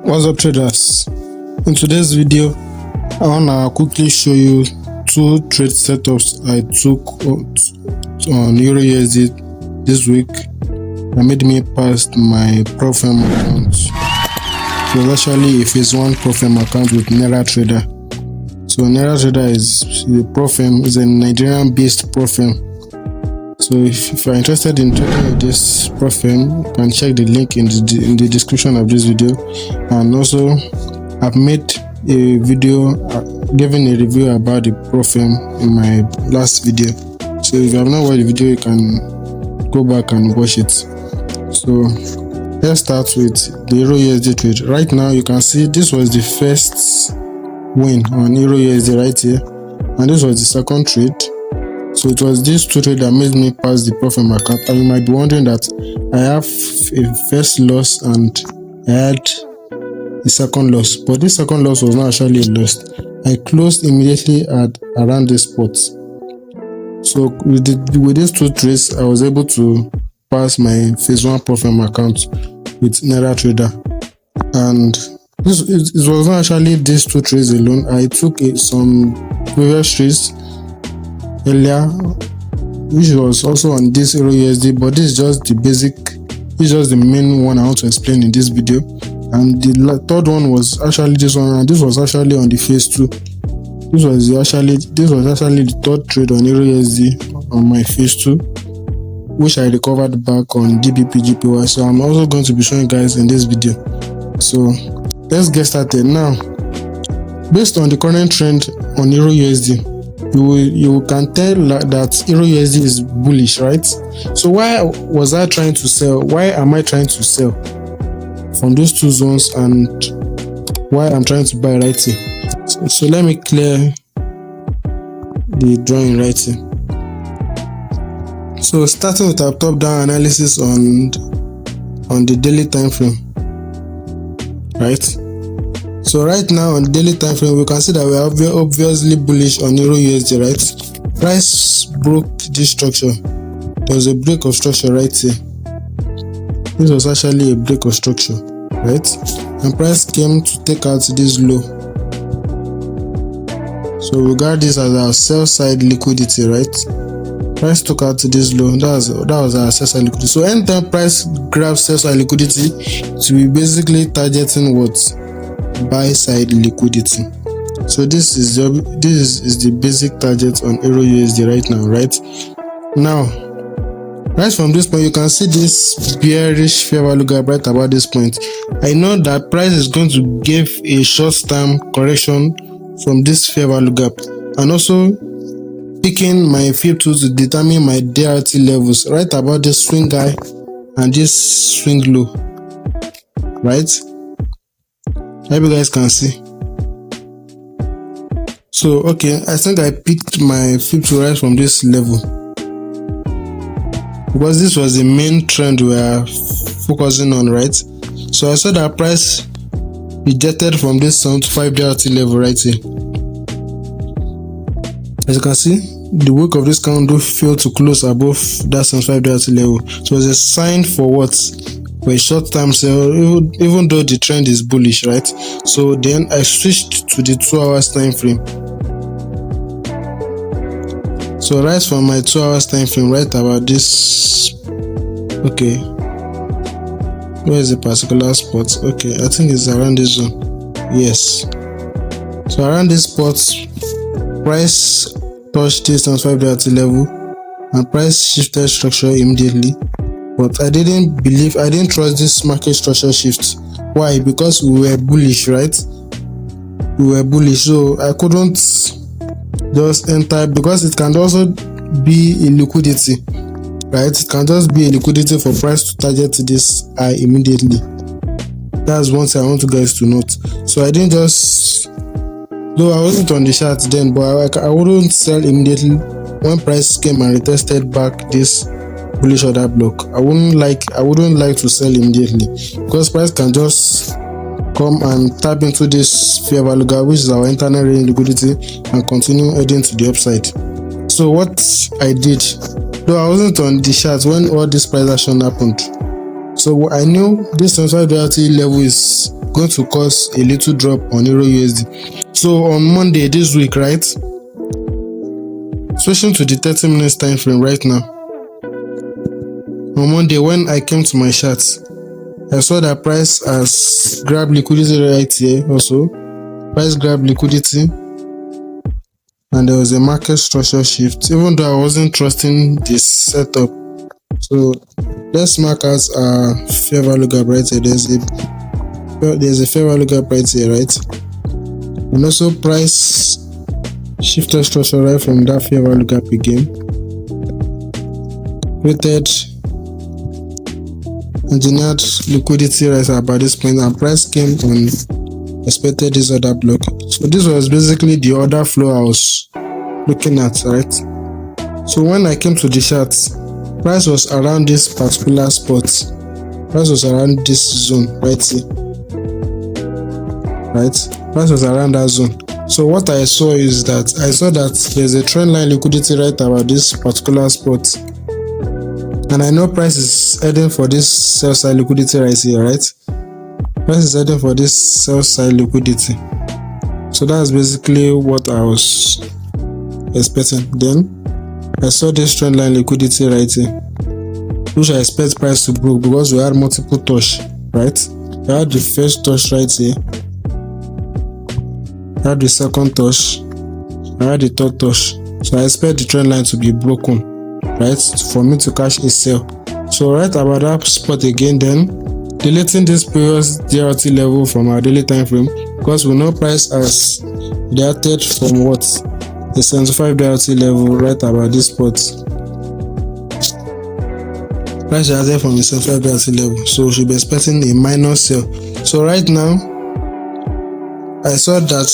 What's up, traders? In today's video I wanna quickly show you two trade setups I took on Euro USD this week that made me pass my Propfirm account. It was actually a phase 1 Propfirm account with Naira Trader. So Naira Trader is the Propfirm, is a Nigerian based Propfirm. So if you are interested in trading with this Propfirm, you can check the link in the description of this video. And also I've made a video giving a review about the Propfirm in my last video. So if you have not watched the video, you can go back and watch it. So let's start with the Euro USD trade. Right now you can see this was the first win on Euro USD right here, and this was the second trade. So it was these two trades that made me pass the Propfirm account. And you might be wondering that I have a first loss and I had a second loss, but this second loss was not actually a loss. I closed immediately at around this spot. So with these two trades, I was able to pass my phase 1 Propfirm account with Naira Trader. And it was not actually these two trades alone. I took some previous trades earlier, which was also on this Euro USD, but this is just the basic, this is just the main one I want to explain in this video. And the third one was actually this one, and this was actually on the phase 2. This was actually the third trade on Euro USD on my phase 2, which I recovered back on DBP GPY. So I'm also going to be showing you guys in this video. So let's get started now. Based on the current trend on Euro USD, you can tell that Euro USD is bullish, right? So why was I trying to sell? Why am I trying to sell from those two zones, and why I'm trying to buy right here? So let me clear the drawing right here. So starting with our top-down analysis on the daily time frame, right? So right now on the daily time frame, we can see that we are obviously bullish on Euro USD, right? Price broke this structure. There was a break of structure right here. This was actually a break of structure, right? And price came to take out this low. So we regard this as our sell side liquidity, right? Price took out this low. That was our sell side liquidity. So anytime price grabs sell side liquidity, to be basically targeting what? Buy side liquidity. So this is the basic target on Euro USD right now, right? Now, right from this point, you can see this bearish fair value gap right about this point. I know that price is going to give a short-term correction from this fair value gap, and also picking my fib tool to determine my DRT levels right about this swing high and this swing low, right? I hope you guys can see. So okay, I think I picked my fib to rise from this level because this was the main trend we are focusing on, right? So I saw that price rejected from this 75 DRT level right here. As you can see, the wick of this candle failed to close above that 75 DRT level. So it's a sign for what? For a short term sell, even though the trend is bullish, right? So then I switched to the 2 hours time frame. So right from my 2 hours time frame, right about this, okay, where is the particular spot? Okay, I think it's around this zone. Yes, so around this spot, price touched this 75 DRT level and price shifted structure immediately. But I didn't trust this market structure shift. Why? Because we were bullish, right? We were bullish, so I couldn't just enter, because it can also be a liquidity, right? It can just be a liquidity for price to target this high immediately. That's one thing I want you guys to note. So I didn't just, though I wasn't on the chart then, but I wouldn't sell immediately when price came and retested back this bullish order block. I wouldn't like to sell immediately, because price can just come and tap into this fair value gap, which is our internal range liquidity, and continue heading to the upside. So what I did, though I wasn't on the chart when all this price action happened, So I knew this 75 DRT level is going to cause a little drop on Euro USD. So on Monday this week, right, switching to the 30 minutes time frame right now, on Monday when I came to my charts, I saw that price has grabbed liquidity right here also. Price grabbed liquidity and there was a market structure shift, even though I wasn't trusting this setup. So let's mark as a fair value gap right here. There's a fair value gap right here, right? And also price shifted structure right from that fair value gap again. Created engineered liquidity right about this point, and price came on expected this other block. So this was basically the order flow I was looking at, right? So when I came to the chart, price was around this particular spot. Price was around this zone right here. Right? Price was around that zone. So what I saw is that there's a trend line liquidity right about this particular spot. And I know price is heading for this sell side liquidity right here, right? Price is heading for this sell side liquidity. So that's basically what I was expecting. Then I saw this trend line liquidity right here, which I expect price to break because we had multiple touch, right? We had the first touch right here, I had the second touch, I had the third touch. So I expect the trend line to be broken, right, for me to catch a sell. So right about that spot again, then deleting this previous DRT level from our daily time frame, because we know price has reacted from what, the 75 DRT level right about this spot. Price reacted from the 75 DRT level, so we should be expecting a minor sell. So right now I saw that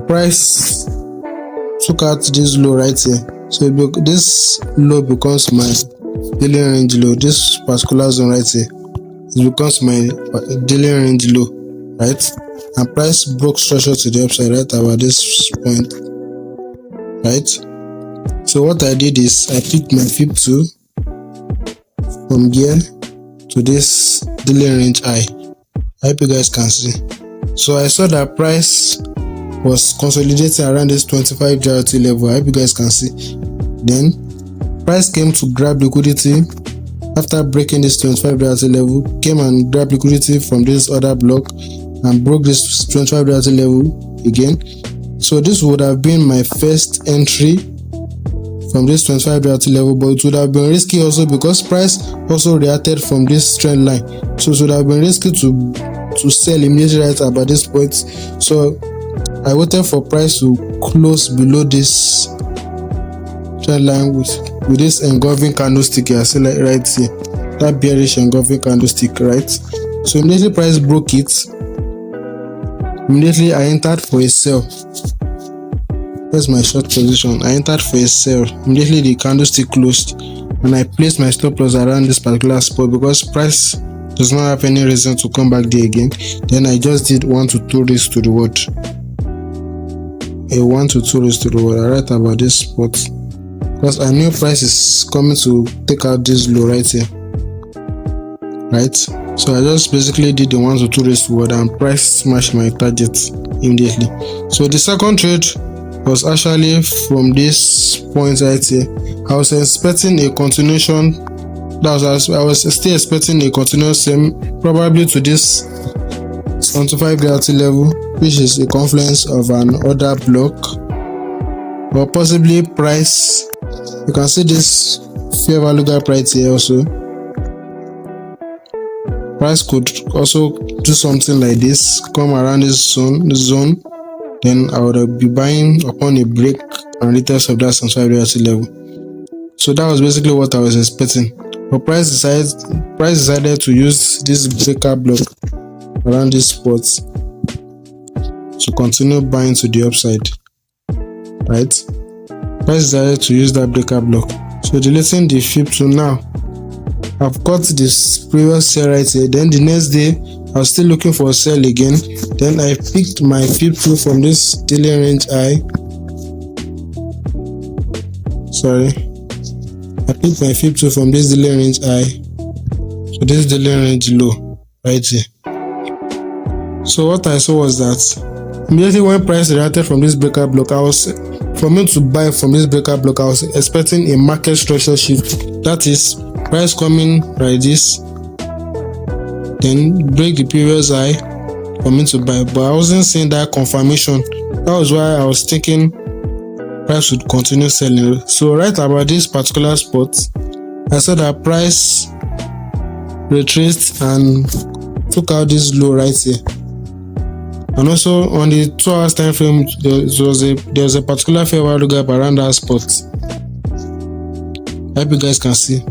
price took out this low right here. So this low becomes my daily range low. This particular zone right here, it becomes my daily range low, right? And price broke structure to the upside right about this point, right? So what I did is I picked my fib 2 from here to this daily range high. I hope you guys can see. So I saw that price was consolidating around this 25 DRT level. I hope you guys can see. Then price came to grab liquidity after breaking this 25 DRT level, came and grabbed liquidity from this other block and broke this 25 DRT level again. So this would have been my first entry from this 25 DRT level, but it would have been risky also because price also reacted from this trend line. So it would have been risky to sell immediately right about this point. So I waited for price to close below this trend line with this engulfing candlestick here. See, like right here, that bearish engulfing candlestick, right? So immediately price broke it. Immediately I entered for a sell. That's my short position. I entered for a sell. Immediately the candlestick closed and I placed my stop loss around this particular spot because price does not have any reason to come back there again. Then I just did 1 to 2 raise to the word. A 1 to 2 raise to the word right about this spot, because I knew price is coming to take out this low right here, right? So I just basically did the 1 to 2 raise to the word and price smashed my target immediately. So the second trade was actually from this point right here. I was expecting a continuation. I was still expecting a continuous same, probably to this 75 DRT level, which is a confluence of an order block, or possibly price. You can see this fair value gap right here also. Price could also do something like this, come around this zone, then I would be buying upon a break and retest of that 75 DRT level. So that was basically what I was expecting. But price decided to use this breaker block around this spot to continue buying to the upside, right? Price decided to use that breaker block. So deleting the fib 2 now. I've got this previous sell right here. Then the next day I was still looking for a sell again. Then I picked my fib 2 from this daily range high. I picked my fib 2 from this daily range high to this daily range low right here. So what I saw was that immediately when price reacted from this breakout block, for me to buy from this breakout block, I was expecting a market structure shift. That is, price coming like this, then break the previous high for me to buy, but I wasn't seeing that confirmation. That was why I was thinking price would continue selling. So right about this particular spot, I saw that price retraced and took out this low right here. And also on the 2 hours time frame, there was a particular fair value gap around that spot. I hope you guys can see.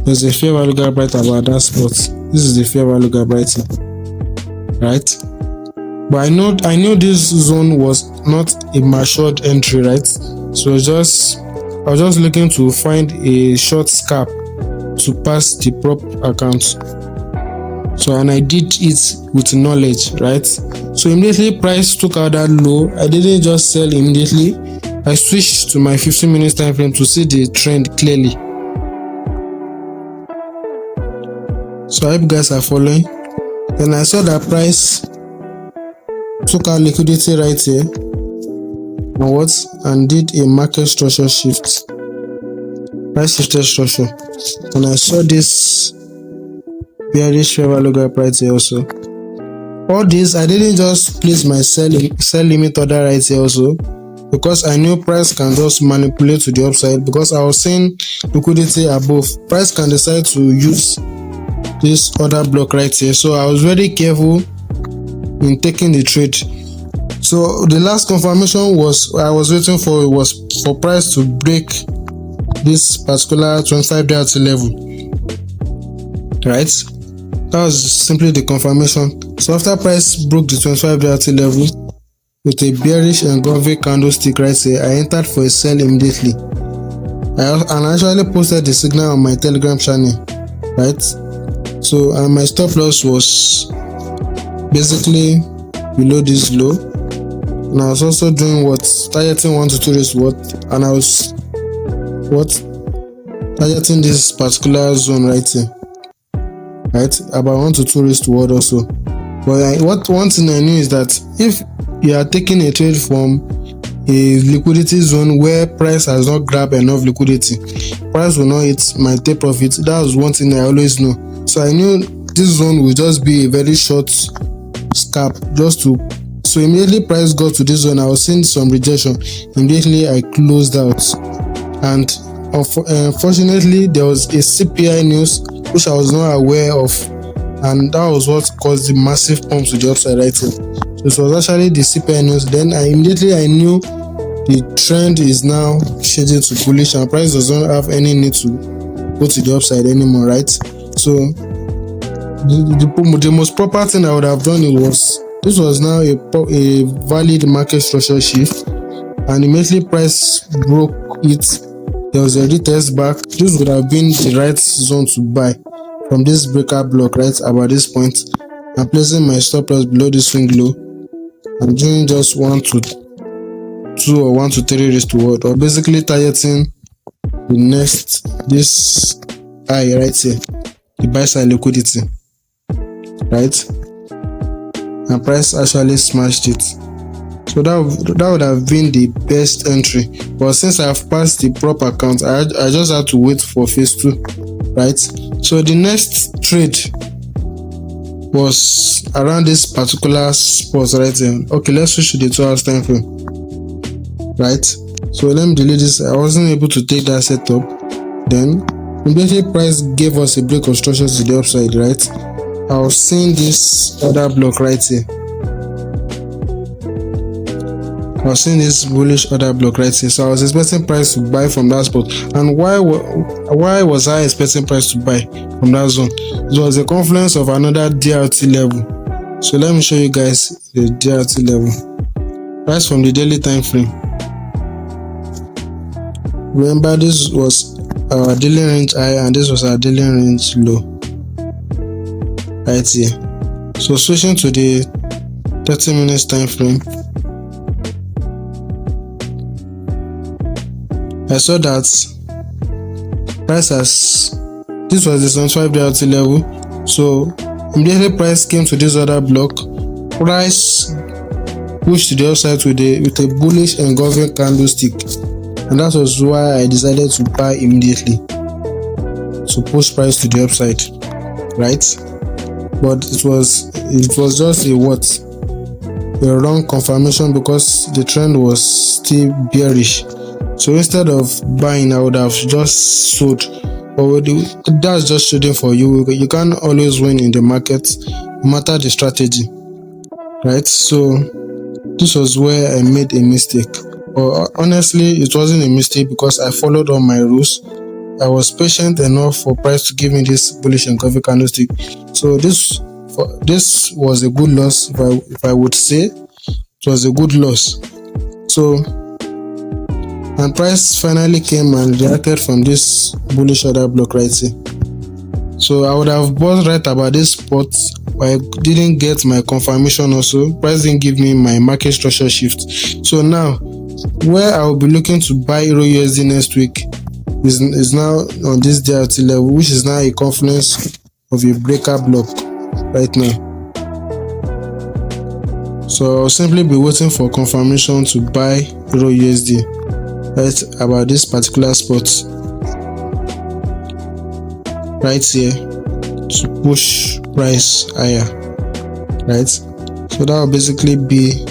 There's a fair value gap right about that spot. This is the fair value gap right here, right? But I knew this zone was not a matured entry, right? So I was just looking to find a short scalp to pass the prop account. So, and I did it with knowledge, right? So immediately price took out that low. I didn't just sell immediately. I switched to my 15 minutes time frame to see the trend clearly. So I hope you guys are following. Then I saw that price took out liquidity right here and did a market structure shift. Price shifted structure. And I saw this bearish fair value gap right here also. All this, I didn't just place my sell limit order right here also, because I knew price can just manipulate to the upside, because I was seeing liquidity above. Price can decide to use this order block right here. So I was very careful in taking the trade. So the last confirmation I was waiting for was for price to break this particular 25-day level, right? That was simply the confirmation. So after price broke the 25-day level with a bearish engulfing candlestick right here, I entered for a sell immediately. I actually posted the signal on my Telegram channel, right? So my stop loss was basically below this low, and I was also doing targeting 1 to 2 raised what, and I was targeting this particular zone right here, right, about 1 to 2 raised word also. But one thing I knew is that if you are taking a trade from a liquidity zone where price has not grabbed enough liquidity, price will not hit my take profit. That was one thing I always know. So I knew this zone will just be a very short scalp, so immediately price got to this zone, I was seeing some rejection. Immediately I closed out, and unfortunately there was a CPI news which I was not aware of, and that was what caused the massive pump to the upside right here. So it was actually the CPI news. Then I knew the trend is now changing to bullish, and price doesn't have any need to go to the upside anymore, right? So the most proper thing I would have done this was now a valid market structure shift, and immediately price broke it. There was a retest back. This would have been the right zone to buy from this breakout block right about this point. I'm placing my stop loss below this swing low. I'm doing just 1 to 2 or 1 to 3 raised to what, or basically targeting this high right here, the buy side liquidity, right? And price actually smashed it. So that would have been the best entry, but since I have passed the prop account, I just had to wait for phase 2, right? So the next trade was around this particular spot right here. Okay, let's switch to the 2 hours time frame, right? So let me delete this. I wasn't able to take that setup. Then immediately price gave us a break of structure to the upside, right? I was seeing this other block right here. I was seeing this bullish order block right here. So I was expecting price to buy from that spot. And why was I expecting price to buy from that zone? It was a confluence of another DRT level. So let me show you guys the DRT level. Price from the daily time frame. Remember, this was our daily range high and this was our daily range low right here. So switching to the 30 minutes time frame, I saw that price this was the 75 DRT level. So immediately price came to this other block price pushed to the upside with a bullish engulfing candlestick, and that was why I decided to buy immediately to push price to the upside, right? But it was just a wrong confirmation, because the trend was still bearish. So instead of buying, I would have just sold. But that's just trading for you. You can't always win in the market, no matter the strategy, right? So this was where I made a mistake. But honestly, it wasn't a mistake, because I followed all my rules. I was patient enough for price to give me this bullish engulfing candlestick. So this was a good loss, if I would say. It was a good loss. So, and price finally came and reacted from this bullish order block right here. So I would have bought right about this spot, but I didn't get my confirmation also. Price didn't give me my market structure shift. So now, where I will be looking to buy Euro USD next week is now on this DRT level, which is now a confluence of a breaker block right now. So I'll simply be waiting for confirmation to buy Euro USD right about this particular spot right here to push price higher, right? So that will basically be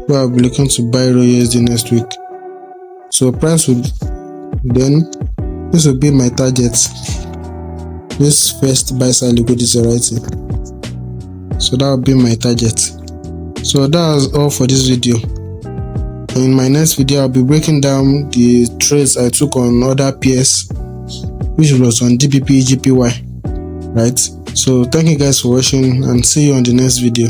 where I'll be looking to buy Euro USD next week. So price would then, this will be my target, this first buy side liquidity right here. So that will be my target. So that was all for this video. In my next video, I'll be breaking down the trades I took on other pairs, which was on DPP, GPY, right? So thank you guys for watching, and see you on the next video.